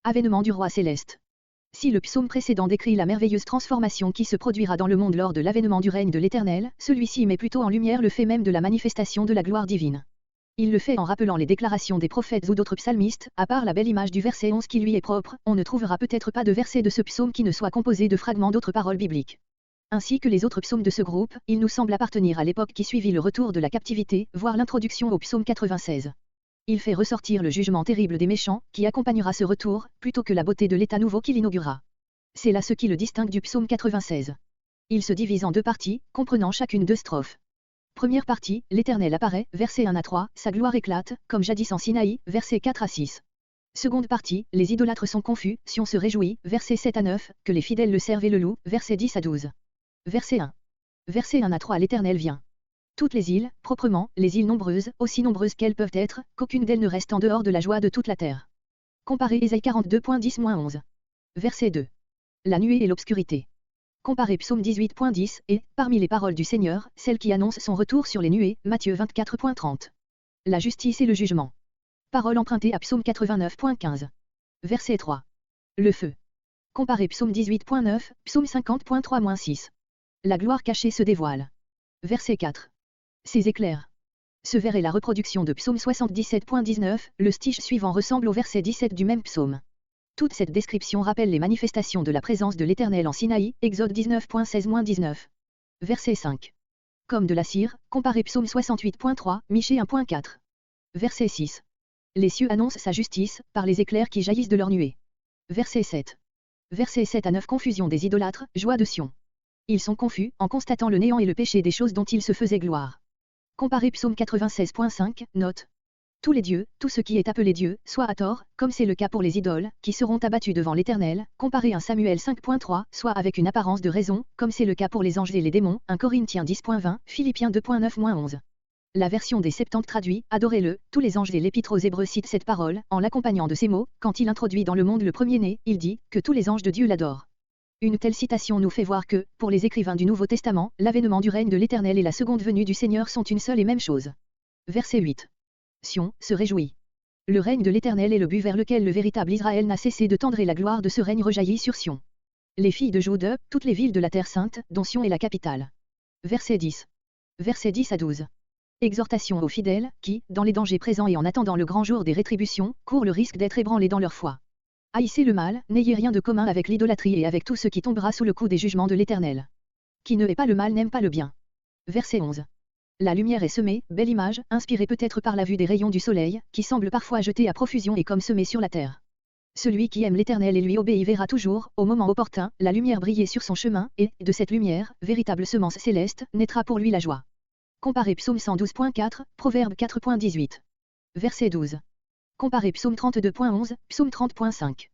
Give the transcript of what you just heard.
Avènement du roi céleste. Si le psaume précédent décrit la merveilleuse transformation qui se produira dans le monde lors de l'avènement du règne de l'Éternel, celui-ci met plutôt en lumière le fait même de la manifestation de la gloire divine. Il le fait en rappelant les déclarations des prophètes ou d'autres psalmistes, à part la belle image du verset 11 qui lui est propre, on ne trouvera peut-être pas de verset de ce psaume qui ne soit composé de fragments d'autres paroles bibliques. Ainsi que les autres psaumes de ce groupe, il nous semble appartenir à l'époque qui suivit le retour de la captivité, voire l'introduction au psaume 96. Il fait ressortir le jugement terrible des méchants, qui accompagnera ce retour, plutôt que la beauté de l'état nouveau qu'il inaugurera. C'est là ce qui le distingue du psaume 96. Il se divise en deux parties, comprenant chacune deux strophes. Première partie, l'Éternel apparaît, versets 1 à 3, sa gloire éclate, comme jadis en Sinaï, versets 4 à 6. Seconde partie, les idolâtres sont confus, Sion se réjouit, versets 7 à 9, que les fidèles le servent et le louent, versets 10 à 12. Verset 1. Verset 1 à 3 l'Éternel vient. Toutes les îles, proprement, les îles nombreuses, aussi nombreuses qu'elles peuvent être, qu'aucune d'elles ne reste en dehors de la joie de toute la terre. Comparez Ésaïe 42.10-11. Verset 2. La nuée et l'obscurité. Comparez Psaume 18.10, et, parmi les paroles du Seigneur, celle qui annonce son retour sur les nuées, Matthieu 24.30. La justice et le jugement. Parole empruntée à Psaume 89.15. Verset 3. Le feu. Comparez Psaume 18.9, Psaume 50.3-6. La gloire cachée se dévoile. Verset 4. Ces éclairs. Ce vers est la reproduction de Psaume 77.19, le stige suivant ressemble au verset 17 du même psaume. Toute cette description rappelle les manifestations de la présence de l'Éternel en Sinaï, Exode 19.16-19. Verset 5. Comme de la cire, comparez Psaume 68.3, Michée 1.4. Verset 6. Les cieux annoncent sa justice, par les éclairs qui jaillissent de leurs nuées. Verset 7. Verset 7 à 9 Confusion des idolâtres, joie de Sion. Ils sont confus, en constatant le néant et le péché des choses dont ils se faisaient gloire. Comparez Psaume 96.5, note. Tous les dieux, tout ce qui est appelé Dieu, soit à tort, comme c'est le cas pour les idoles, qui seront abattus devant l'Éternel, comparez 1 Samuel 5.3, soit avec une apparence de raison, comme c'est le cas pour les anges et les démons, 1 Corinthiens 10.20, Philippiens 2.9-11. La version des Septante traduit, adorez-le, tous les anges et l'Épître aux Hébreux citent cette parole, en l'accompagnant de ces mots, quand il introduit dans le monde le premier-né, il dit, que tous les anges de Dieu l'adorent. Une telle citation nous fait voir que, pour les écrivains du Nouveau Testament, l'avènement du règne de l'Éternel et la seconde venue du Seigneur sont une seule et même chose. Verset 8. Sion se réjouit. Le règne de l'Éternel est le but vers lequel le véritable Israël n'a cessé de tendre et la gloire de ce règne rejaillit sur Sion. Les filles de Juda, toutes les villes de la terre sainte, dont Sion est la capitale. Verset 10. Verset 10 à 12. Exhortation aux fidèles, qui, dans les dangers présents et en attendant le grand jour des rétributions, courent le risque d'être ébranlés dans leur foi. Haïssez le mal, n'ayez rien de commun avec l'idolâtrie et avec tout ce qui tombera sous le coup des jugements de l'Éternel. Qui ne hait pas le mal n'aime pas le bien. Verset 11. La lumière est semée, belle image, inspirée peut-être par la vue des rayons du soleil, qui semble parfois jeter à profusion et comme semée sur la terre. Celui qui aime l'Éternel et lui obéit verra toujours, au moment opportun, la lumière briller sur son chemin, et, de cette lumière, véritable semence céleste, naîtra pour lui la joie. Comparez Psaume 112.4, Proverbe 4.18. Verset 12. Comparez Psaume 32.11, Psaume 30.5.